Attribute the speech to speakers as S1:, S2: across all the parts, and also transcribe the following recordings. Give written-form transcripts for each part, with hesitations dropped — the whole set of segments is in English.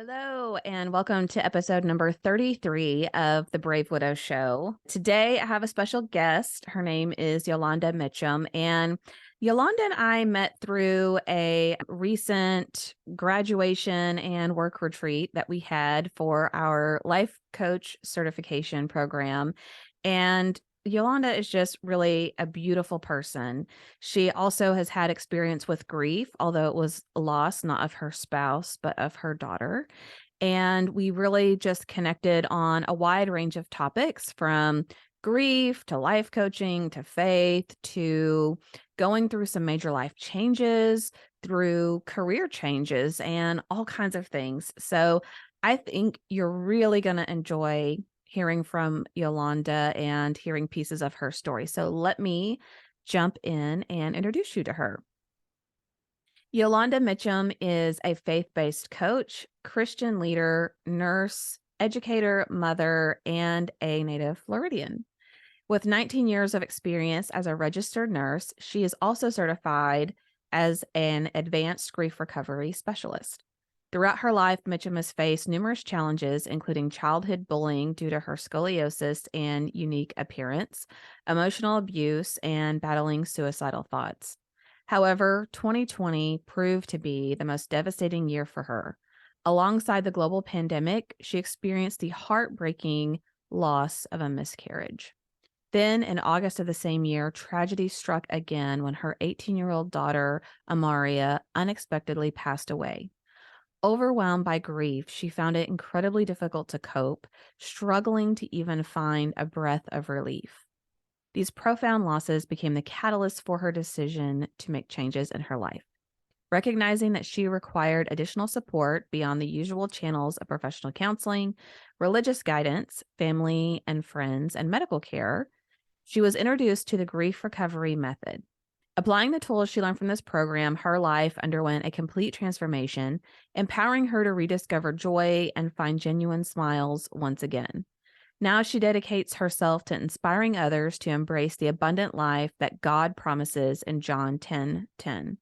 S1: Hello, and welcome to episode number 33 of the Brave Widow Show. Today, I have a special guest. Her name is Yolanda Mitchum, and Yolanda and I met through a recent graduation and work retreat that we had for our life coach certification program. And Yolanda is just really a beautiful person. She also has had experience with grief, although it was loss, not of her spouse, but of her daughter. And we really just connected on a wide range of topics from grief to life coaching to faith to going through some major life changes, through career changes, and all kinds of things. So I think you're really going to enjoy hearing from Yolanda and hearing pieces of her story. So let me jump in and introduce you to her. Yolanda Mitchum is a faith-based coach, Christian leader, nurse, educator, mother, and a native Floridian. With 19 years of experience as a registered nurse, she is also certified as an advanced grief recovery specialist. Throughout her life, Mitchum has faced numerous challenges, including childhood bullying due to her scoliosis and unique appearance, emotional abuse, and battling suicidal thoughts. However, 2020 proved to be the most devastating year for her. Alongside the global pandemic, she experienced the heartbreaking loss of a miscarriage. Then, in August of the same year, tragedy struck again when her 18-year-old daughter, Amaria, unexpectedly passed away. Overwhelmed by grief, she found it incredibly difficult to cope, struggling to even find a breath of relief. These profound losses became the catalyst for her decision to make changes in her life. Recognizing that she required additional support beyond the usual channels of professional counseling, religious guidance, family and friends, and medical care, she was introduced to the grief recovery method. Applying the tools she learned from this program, her life underwent a complete transformation, empowering her to rediscover joy and find genuine smiles once again. Now she dedicates herself to inspiring others to embrace the abundant life that God promises in John 10:10.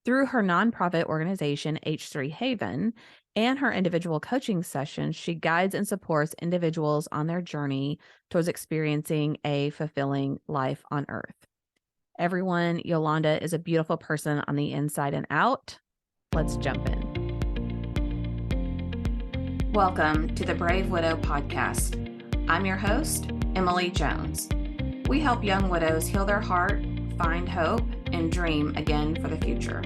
S1: Through her nonprofit organization, H3 Haven, and her individual coaching sessions, she guides and supports individuals on their journey towards experiencing a fulfilling life on earth. Everyone, Yolanda is a beautiful person on the inside and out. Let's jump in. Welcome to the Brave Widow podcast. I'm your host, Emily Jones. We help young widows heal their heart, find hope, and dream again for the future.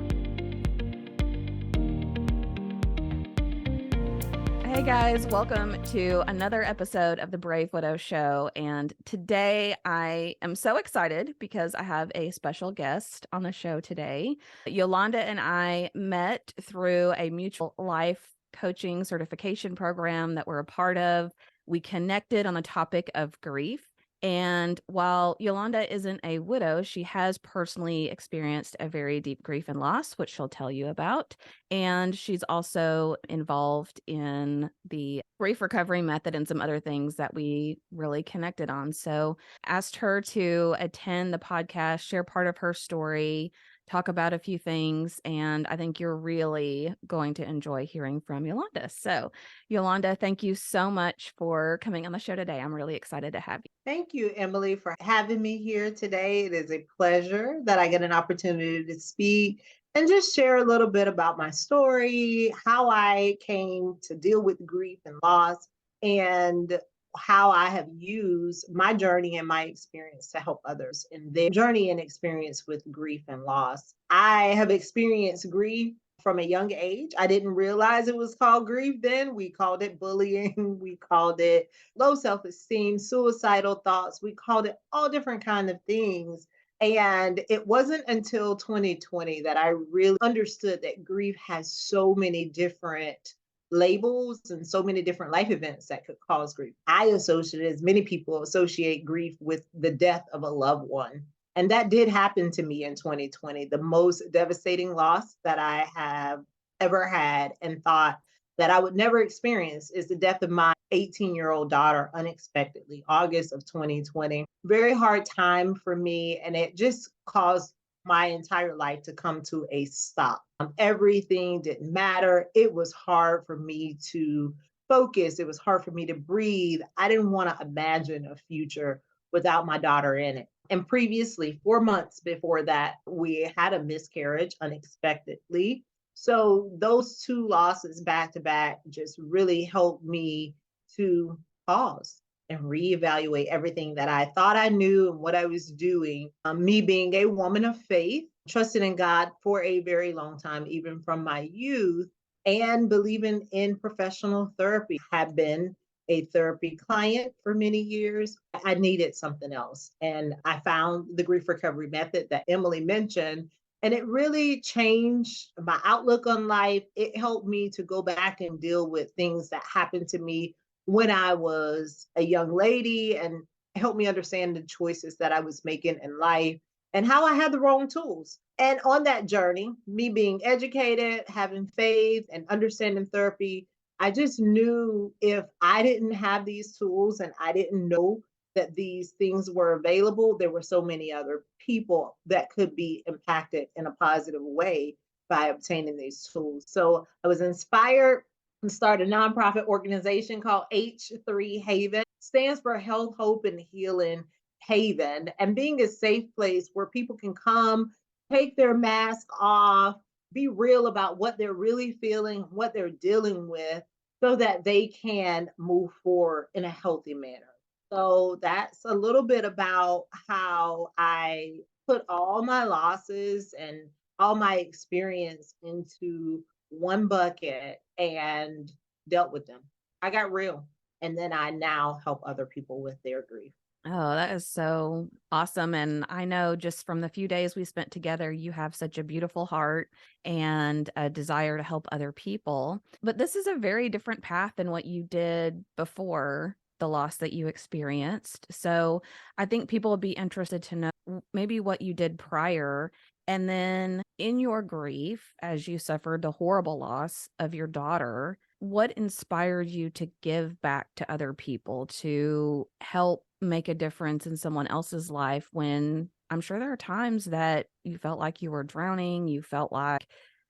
S1: Hey guys, welcome to another episode of the Brave Widow Show. And today I am so excited because I have a special guest on the show today. Yolanda and I met through a mutual life coaching certification program that we're a part of. We connected on the topic of grief. And while Yolanda isn't a widow, she has personally experienced a very deep grief and loss, which she'll tell you about. And she's also involved in the grief recovery method and some other things that we really connected on. So asked her to attend the podcast, share part of her story, talk about a few things, and I think you're really going to enjoy hearing from Yolanda. So, Yolanda, thank you so much for coming on the show today. I'm really excited to have you.
S2: Thank you, Emily, for having me here today. It is a pleasure that I get an opportunity to speak and just share a little bit about my story, how I came to deal with grief and loss, and how I have used my journey and my experience to help others in their journey and experience with grief and loss. I have experienced grief from a young age. I didn't realize it was called grief then. We called it bullying, we called it low self-esteem, suicidal thoughts. We called it all different kind of things. And it wasn't until 2020 that I really understood that grief has so many different labels and so many different life events that could cause grief. I associate, as many people associate grief with the death of a loved one. And that did happen to me in 2020, the most devastating loss that I have ever had and thought that I would never experience is the death of my 18-year-old daughter unexpectedly, August of 2020. Very hard time for me. And it just caused my entire life to come to a stop. Everything didn't matter. It was hard for me to focus. It was hard for me to breathe. I didn't want to imagine a future without my daughter in it. And previously, 4 months before that, we had a miscarriage unexpectedly. So those two losses back to back just really helped me to pause and reevaluate everything that I thought I knew and what I was doing. Me being a woman of faith, trusted in God for a very long time, even from my youth, and believing in professional therapy. Have been a therapy client for many years. I needed something else. And I found the grief recovery method that Emily mentioned. And it really changed my outlook on life. It helped me to go back and deal with things that happened to me when I was a young lady and helped me understand the choices that I was making in life and how I had the wrong tools. And on that journey, me being educated, having faith, and understanding therapy, I just knew if I didn't have these tools and I didn't know that these things were available, there were so many other people that could be impacted in a positive way by obtaining these tools. So I was inspired and start a nonprofit organization called H3 Haven. Stands for Health, Hope, and Healing Haven, and being a safe place where people can come, take their mask off, be real about what they're really feeling, what they're dealing with, so that they can move forward in a healthy manner. So that's a little bit about how I put all my losses and all my experience into one bucket and dealt with them. I got real. And then I now help other people with their grief.
S1: Oh, that is so awesome. And I know just from the few days we spent together, you have such a beautiful heart and a desire to help other people. But this is a very different path than what you did before the loss that you experienced. So I think people would be interested to know maybe what you did prior. And then in your grief, as you suffered the horrible loss of your daughter, what inspired you to give back to other people to help make a difference in someone else's life when I'm sure there are times that you felt like you were drowning, you felt like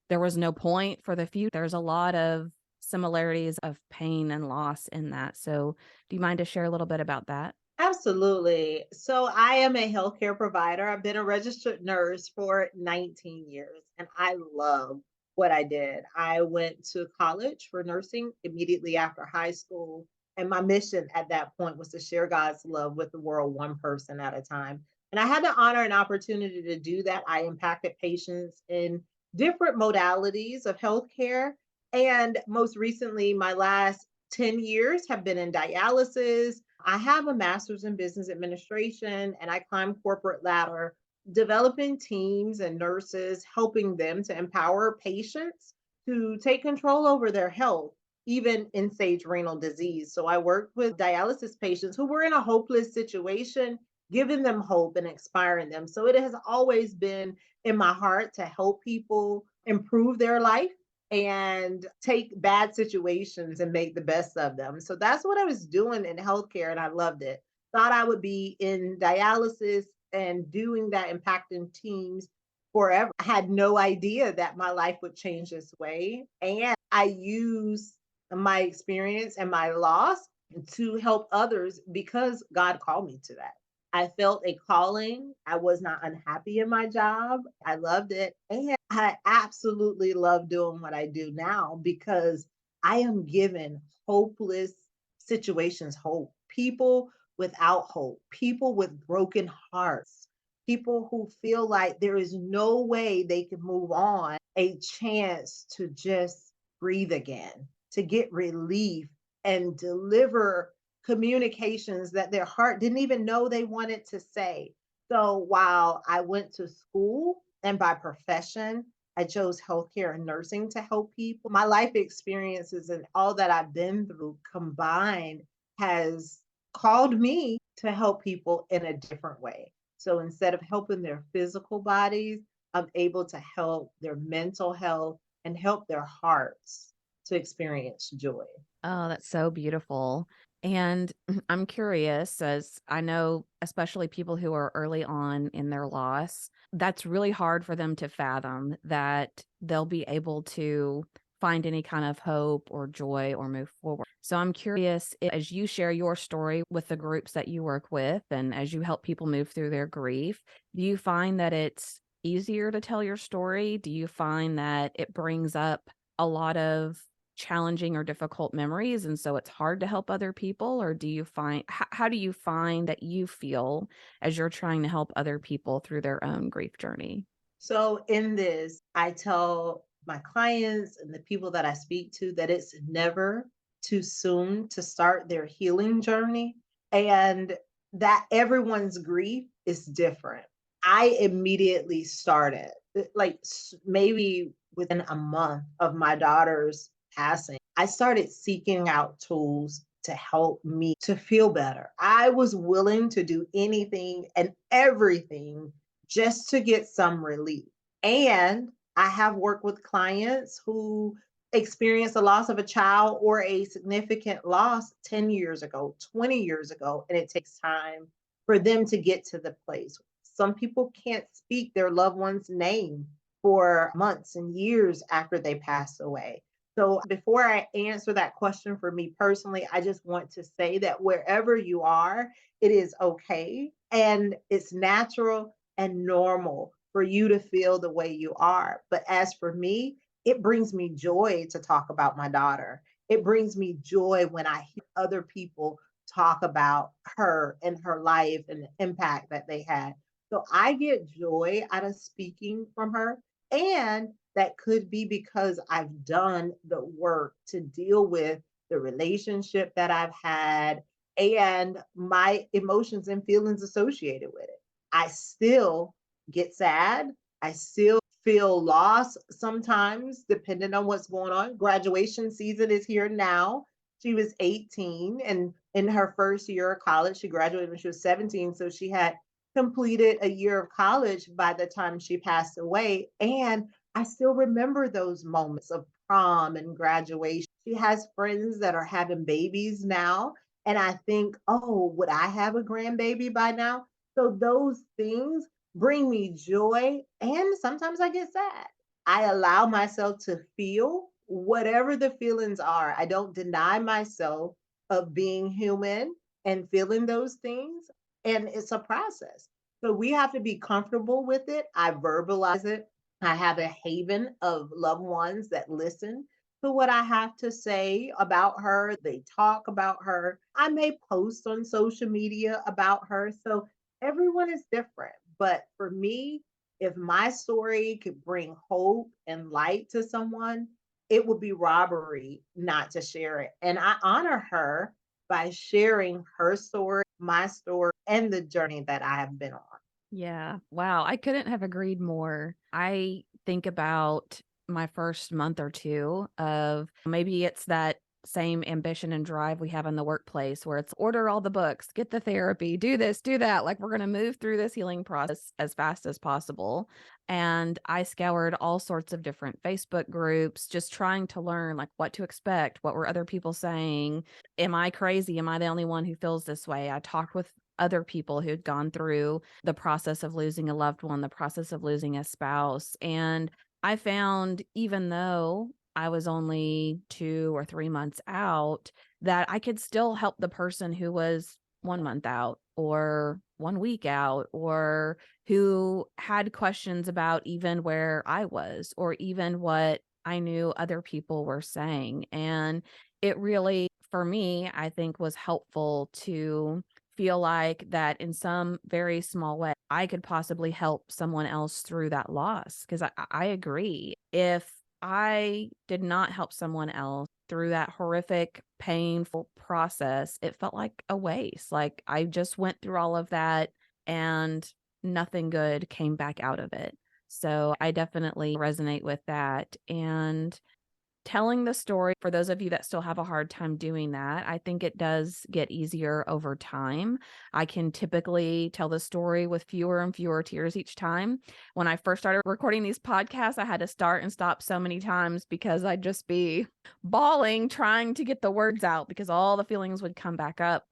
S1: there was no point for the future. There's a lot of similarities of pain and loss in that. So, do you mind to share a little bit about that?
S2: Absolutely. So I am a healthcare provider. I've been a registered nurse for 19 years and I love what I did. I went to college for nursing immediately after high school. And my mission at that point was to share God's love with the world, one person at a time. And I had the honor and opportunity to do that. I impacted patients in different modalities of healthcare. And most recently, my last 10 years have been in dialysis. I have a master's in business administration and I climb corporate ladder, developing teams and nurses, helping them to empower patients to take control over their health, even in stage renal disease. So I worked with dialysis patients who were in a hopeless situation, giving them hope and inspiring them. So it has always been in my heart to help people improve their life and take bad situations and make the best of them. So that's what I was doing in healthcare and I loved it. Thought I would be in dialysis and doing that, impacting teams forever. I had no idea that my life would change this way. And I use my experience and my loss to help others because God called me to that. I felt a calling. I was not unhappy in my job. I loved it. And I absolutely love doing what I do now because I am given hopeless situations hope. People without hope, people with broken hearts, people who feel like there is no way they can move on, a chance to just breathe again, to get relief and deliver communications that their heart didn't even know they wanted to say. So while I went to school and by profession, I chose healthcare and nursing to help people. My life experiences and all that I've been through combined has called me to help people in a different way. So instead of helping their physical bodies, I'm able to help their mental health and help their hearts to experience joy.
S1: Oh, that's so beautiful. And I'm curious, as I know, especially people who are early on in their loss, that's really hard for them to fathom that they'll be able to find any kind of hope or joy or move forward. So I'm curious, as you share your story with the groups that you work with and as you help people move through their grief, do you find that it's easier to tell your story? Do you find that it brings up a lot of challenging or difficult memories and so it's hard to help other people, or do you find how do you find that you feel as you're trying to help other people through their own grief journey?
S2: So in this, I tell my clients and the people that I speak to that it's never too soon to start their healing journey and that everyone's grief is different. I immediately started like maybe within a month of my daughter's passing. I started seeking out tools to help me to feel better. I was willing to do anything and everything just to get some relief. And I have worked with clients who experienced the loss of a child or a significant loss 10 years ago, 20 years ago, and it takes time for them to get to the place. Some people can't speak their loved one's name for months and years after they pass away. So, before I answer that question for me personally, I just want to say that wherever you are, it is okay and it's natural and normal for you to feel the way you are. But as for me, it brings me joy to talk about my daughter. It brings me joy when I hear other people talk about her and her life and the impact that they had. So I get joy out of speaking from her. And that could be because I've done the work to deal with the relationship that I've had and my emotions and feelings associated with it. I still get sad. I still feel lost sometimes, depending on what's going on. Graduation season is here now. She was 18 and in her first year of college, she graduated when she was 17. So she had completed a year of college by the time she passed away. And I still remember those moments of prom and graduation. She has friends that are having babies now. And I think, oh, would I have a grandbaby by now? So those things bring me joy and sometimes I get sad. I allow myself to feel whatever the feelings are. I don't deny myself of being human and feeling those things. And it's a process. So we have to be comfortable with it. I verbalize it. I have a haven of loved ones that listen to what I have to say about her. They talk about her. I may post on social media about her. So everyone is different. But for me, if my story could bring hope and light to someone, it would be robbery not to share it. And I honor her by sharing her story, my story, and the journey that I have been on.
S1: Yeah. Wow. I couldn't have agreed more. I think about my first month or two of maybe it's that same ambition and drive we have in the workplace where it's order all the books, get the therapy, do this, do that. Like we're going to move through this healing process as fast as possible. And I scoured all sorts of different Facebook groups, just trying to learn like what to expect. What were other people saying? Am I crazy? Am I the only one who feels this way? I talked with other people who'd gone through the process of losing a loved one, the process of losing a spouse. And I found, even though I was only 2 or 3 months out, that I could still help the person who was 1 month out or 1 week out, or who had questions about even where I was, or even what I knew other people were saying. And it really, for me, I think was helpful to feel like that in some very small way, I could possibly help someone else through that loss. Because I agree. If I did not help someone else through that horrific, painful process, it felt like a waste. Like I just went through all of that and nothing good came back out of it. So I definitely resonate with that. And telling the story, for those of you that still have a hard time doing that, I think it does get easier over time. I can typically tell the story with fewer and fewer tears each time. When I first started recording these podcasts, I had to start and stop so many times because I'd just be bawling trying to get the words out because all the feelings would come back up.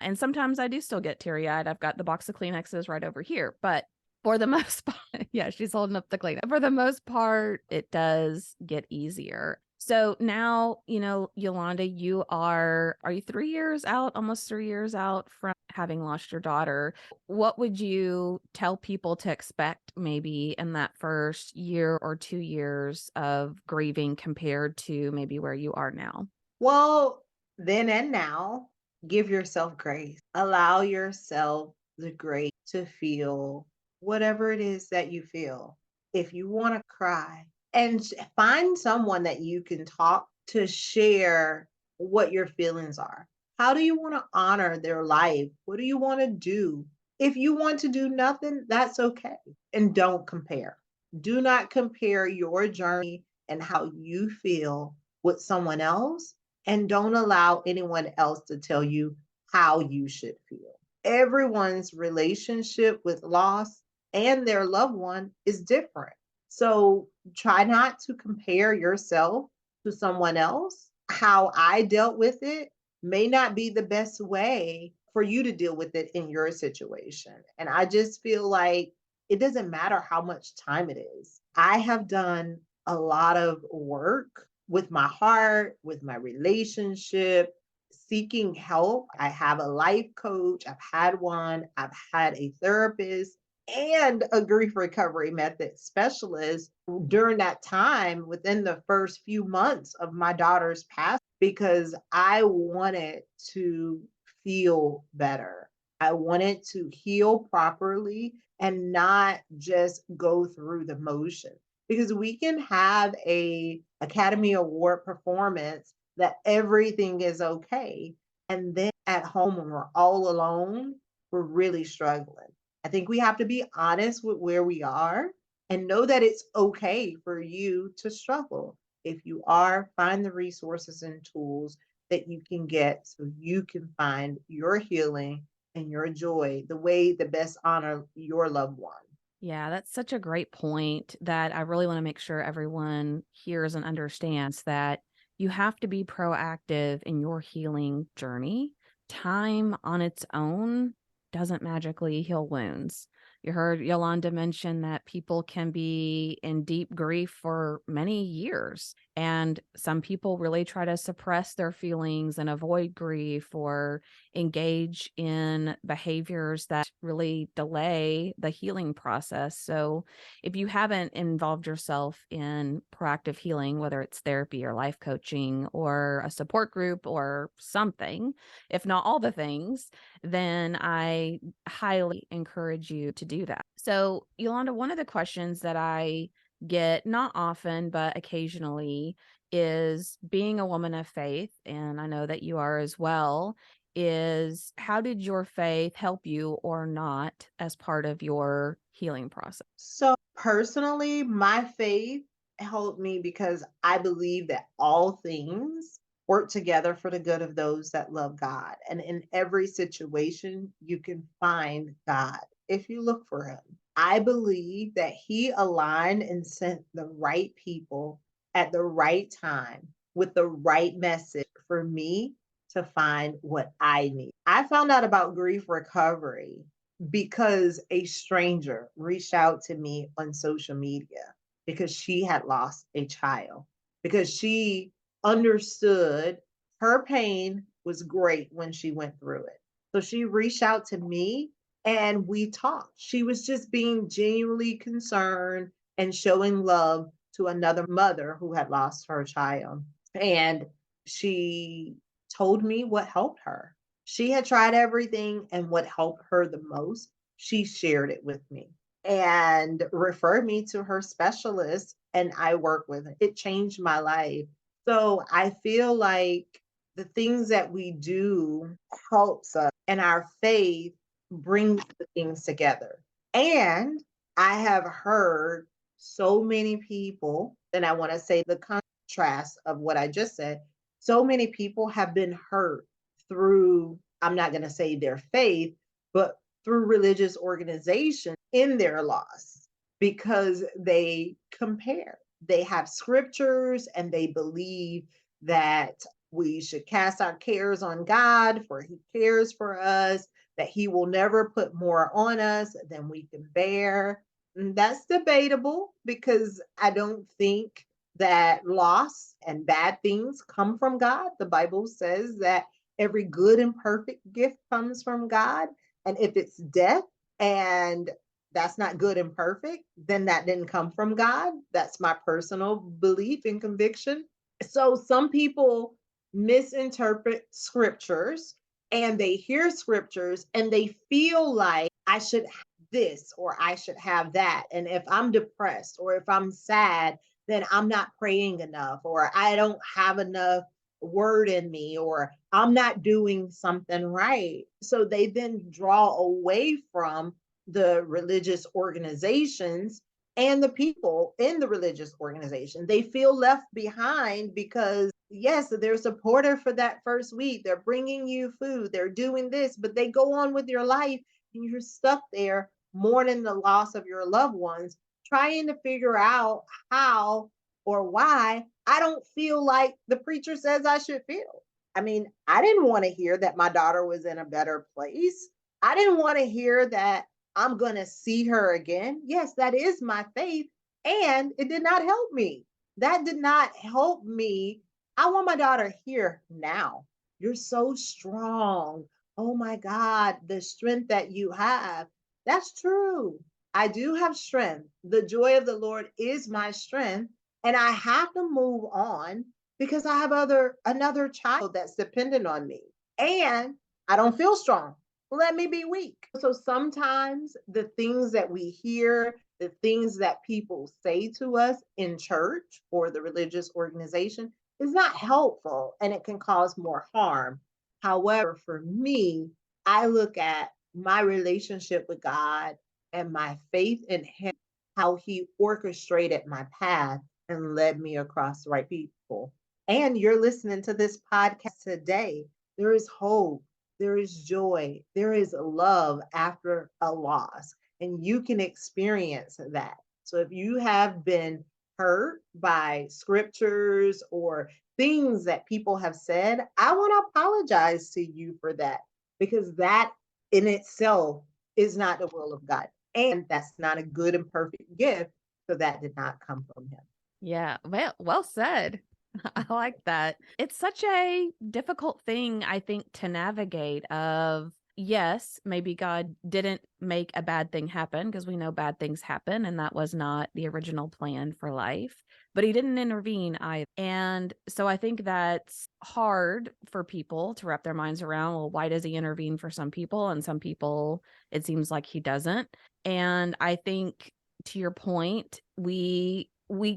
S1: And sometimes I do still get teary eyed. I've got the box of Kleenexes right over here. But for the most part, yeah, she's holding up the Kleenex. For the most part, it does get easier. So now, Yolanda, are you 3 years out, almost 3 years out from having lost your daughter? What would you tell people to expect maybe in that first year or 2 years of grieving compared to maybe where you are now?
S2: Well, then and now, give yourself grace. Allow yourself the grace to feel whatever it is that you feel. If you want to cry, and find someone that you can talk to share what your feelings are. How do you want to honor their life? What do you want to do? If you want to do nothing, that's okay. And don't compare. Do not compare your journey and how you feel with someone else, and don't allow anyone else to tell you how you should feel. Everyone's relationship with loss and their loved one is different. So try not to compare yourself to someone else. How I dealt with it may not be the best way for you to deal with it in your situation. And I just feel like it doesn't matter how much time it is. I have done a lot of work with my heart, with my relationship, seeking help. I have a life coach, I've had one, I've had a therapist and a grief recovery method specialist during that time within the first few months of my daughter's passing because I wanted to feel better. I wanted to heal properly and not just go through the motion because we can have a Academy Award performance that everything is okay, and then at home when we're all alone, we're really struggling. I think we have to be honest with where we are and know that it's okay for you to struggle. If you are, find the resources and tools that you can get so you can find your healing and your joy the way the best honor your loved one.
S1: Yeah, that's such a great point that I really want to make sure everyone hears and understands that you have to be proactive in your healing journey. Time on its own doesn't magically heal wounds. You heard Yolanda mention that people can be in deep grief for many years, and some people really try to suppress their feelings and avoid grief or engage in behaviors that really delay the healing process. So, if you haven't involved yourself in proactive healing, whether it's therapy or life coaching or a support group or something, if not all the things, then I highly encourage you to do that. So, Yolanda, one of the questions that I get not often, but occasionally is being a woman of faith, and I know that you are as well, is how did your faith help you or not as part of your healing process?
S2: So, personally, my faith helped me because I believe that all things work together for the good of those that love God. And in every situation, you can find God if you look for Him. I believe that He aligned and sent the right people at the right time with the right message for me to find what I need. I found out about grief recovery because a stranger reached out to me on social media because she had lost a child, because she understood her pain was great when she went through it. So she reached out to me and we talked. She was just being genuinely concerned and showing love to another mother who had lost her child. And she told me what helped her. She had tried everything, and what helped her the most, she shared it with me and referred me to her specialist, and I work with it. It changed my life. So I feel like the things that we do helps us, and our faith brings the things together. And I have heard so many people, and I want to say the contrast of what I just said, so many people have been hurt through, I'm not going to say their faith, but through religious organization in their loss because they compare. They have scriptures and they believe that we should cast our cares on God, for He cares for us, that He will never put more on us than we can bear. That's debatable because I don't think that loss and bad things come from God. The Bible says that every good and perfect gift comes from God. And if it's death and that's not good and perfect, then that didn't come from God. That's my personal belief and conviction. So some people misinterpret scriptures and they hear scriptures and they feel like I should have this or I should have that. And if I'm depressed or if I'm sad, then I'm not praying enough or I don't have enough word in me or I'm not doing something right. So they then draw away from the religious organizations and the people in the religious organization. They feel left behind because, yes, they're supportive for that first week. They're bringing you food, they're doing this, but they go on with your life and you're stuck there mourning the loss of your loved ones, trying to figure out how or why I don't feel like the preacher says I should feel. I mean, I didn't want to hear that my daughter was in a better place. I didn't want to hear that I'm going to see her again. Yes, that is my faith. And it did not help me. That did not help me. I want my daughter here now. You're so strong. Oh my God, the strength that you have. That's true. I do have strength. The joy of the Lord is my strength. And I have to move on because I have another child that's dependent on me. And I don't feel strong. Let me be weak. So sometimes the things that we hear, the things that people say to us in church or the religious organization is not helpful and it can cause more harm. However, for me, I look at my relationship with God and my faith in Him, how He orchestrated my path and led me across the right people. And you're listening to this podcast today. There is hope, there is joy, there is love after a loss, and you can experience that. So if you have been hurt by scriptures or things that people have said, I want to apologize to you for that because that in itself is not the will of God. And that's not a good and perfect gift. So that did not come from Him.
S1: Yeah, well said. I like that. It's such a difficult thing, I think, to navigate of yes, maybe God didn't make a bad thing happen because we know bad things happen and that was not the original plan for life, but he didn't intervene either. And so I think that's hard for people to wrap their minds around. Well, why does he intervene for some people and some people it seems like he doesn't? And I think to your point, we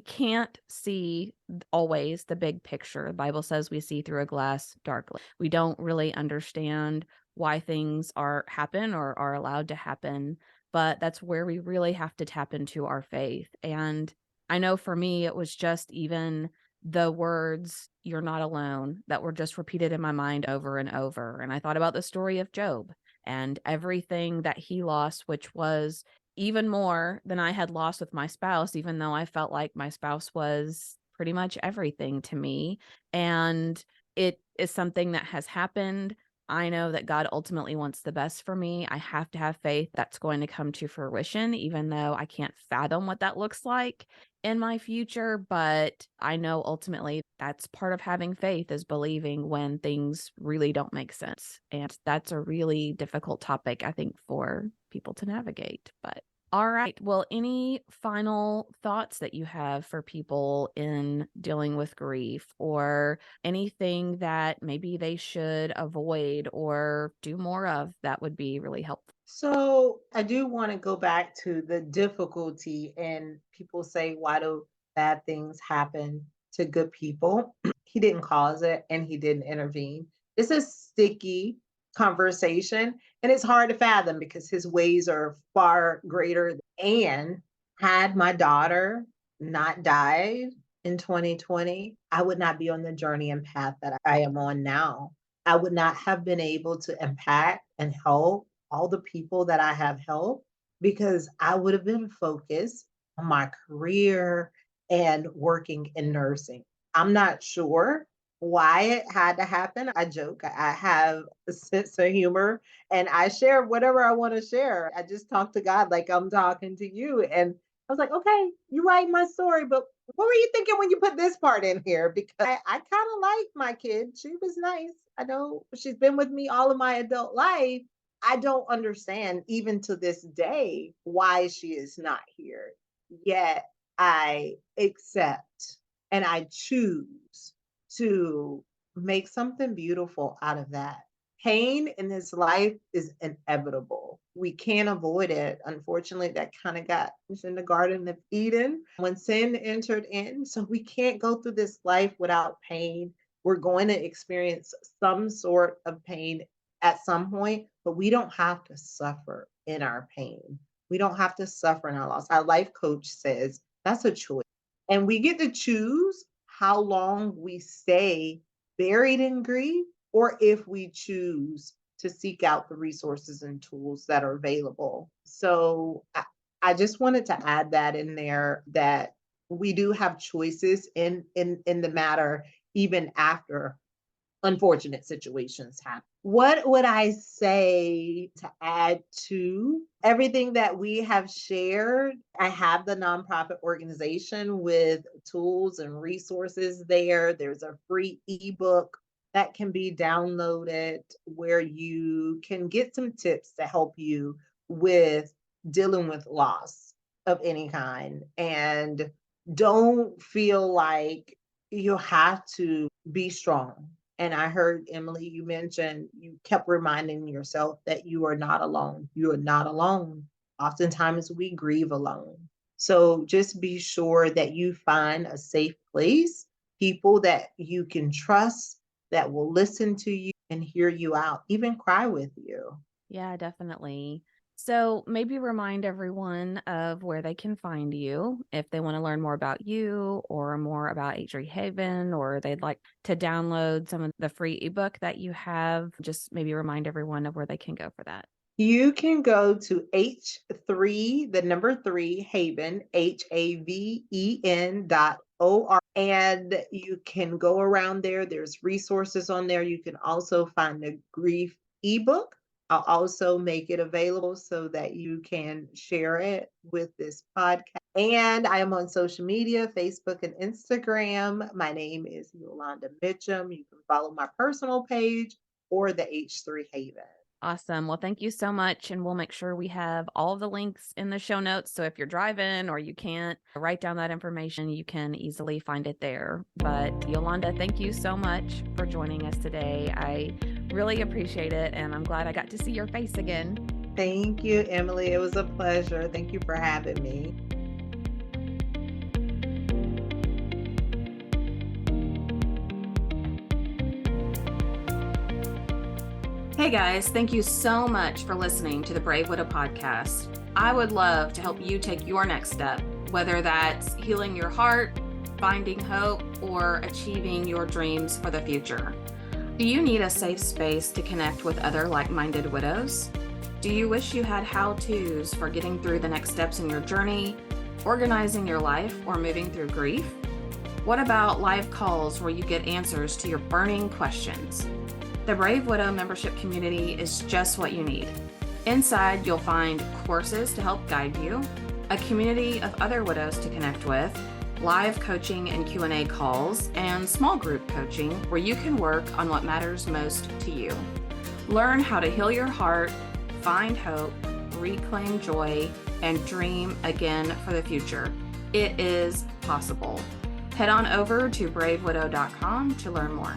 S1: can't see always the big picture. The Bible says we see through a glass darkly. We don't really understand why things happen or are allowed to happen, but that's where we really have to tap into our faith. And I know for me it was just even the words "you're not alone" that were just repeated in my mind over and over. And I thought about the story of Job and everything that he lost, which was even more than I had lost with my spouse, even though I felt like my spouse was pretty much everything to me. And it is something that has happened. I know that God ultimately wants the best for me. I have to have faith that's going to come to fruition, even though I can't fathom what that looks like in my future. But I know ultimately that's part of having faith is believing when things really don't make sense. And that's a really difficult topic, I think, for people to navigate. But all right. Well, any final thoughts that you have for people in dealing with grief or anything that maybe they should avoid or do more of that would be really helpful?
S2: So I do want to go back to the difficulty, and people say, why do bad things happen to good people? He didn't cause it and he didn't intervene. It's a sticky conversation and it's hard to fathom because his ways are far greater. And had my daughter not died, in 2020, I would not be on the journey and path that I am on now. I would not have been able to impact and help all the people that I have helped because I would have been focused on my career and working in nursing. I'm not sure why it had to happen. I joke, I have a sense of humor and I share whatever I want to share. I just talk to God like I'm talking to you. And I was like, okay, you write my story, but what were you thinking when you put this part in here? Because I kind of like my kid. She was nice. I know she's been with me all of my adult life. I don't understand, even to this day, why she is not here. Yet I accept and I choose to make something beautiful out of that. Pain in this life is inevitable. We can't avoid it. Unfortunately, that kind of got us in the Garden of Eden when sin entered in. So we can't go through this life without pain. We're going to experience some sort of pain at some point, but we don't have to suffer in our pain. We don't have to suffer in our loss. Our life coach says that's a choice. And we get to choose how long we stay buried in grief or if we choose to seek out the resources and tools that are available. So I just wanted to add that in there that we do have choices in the matter even after unfortunate situations happen. What would I say to add to everything that we have shared? I have the nonprofit organization with tools and resources there. There's a free ebook that can be downloaded where you can get some tips to help you with dealing with loss of any kind. And don't feel like you have to be strong. And I heard, Emily, you mentioned you kept reminding yourself that you are not alone. You are not alone. Oftentimes we grieve alone. So just be sure that you find a safe place, people that you can trust that will listen to you and hear you out, even cry with you.
S1: Yeah, definitely. So maybe remind everyone of where they can find you if they want to learn more about you or more about H3 Haven, or they'd like to download some of the free ebook that you have. Just maybe remind everyone of where they can go for that.
S2: You can go to H3, the number 3, Haven, HAVEN.org, and you can go around there. There's resources on there. You can also find the grief ebook. I'll also make it available so that you can share it with this podcast. And I am on social media, Facebook and Instagram. My name is Yolanda Mitchum. You can follow my personal page or the H3 Haven.
S1: Awesome. Well, thank you so much. And we'll make sure we have all of the links in the show notes. So if you're driving or you can't write down that information, you can easily find it there. But Yolanda, thank you so much for joining us today. I really appreciate it. And I'm glad I got to see your face again.
S2: Thank you, Emily. It was a pleasure. Thank you for having me.
S1: Hey guys, thank you so much for listening to the Brave Widow podcast. I would love to help you take your next step, whether that's healing your heart, finding hope, or achieving your dreams for the future. Do you need a safe space to connect with other like-minded widows? Do you wish you had how-tos for getting through the next steps in your journey, organizing your life, or moving through grief? What about live calls where you get answers to your burning questions? The Brave Widow membership community is just what you need. Inside, you'll find courses to help guide you, a community of other widows to connect with, live coaching and Q&A calls, and small group coaching where you can work on what matters most to you. Learn how to heal your heart, find hope, reclaim joy, and dream again for the future. It is possible. Head on over to bravewidow.com to learn more.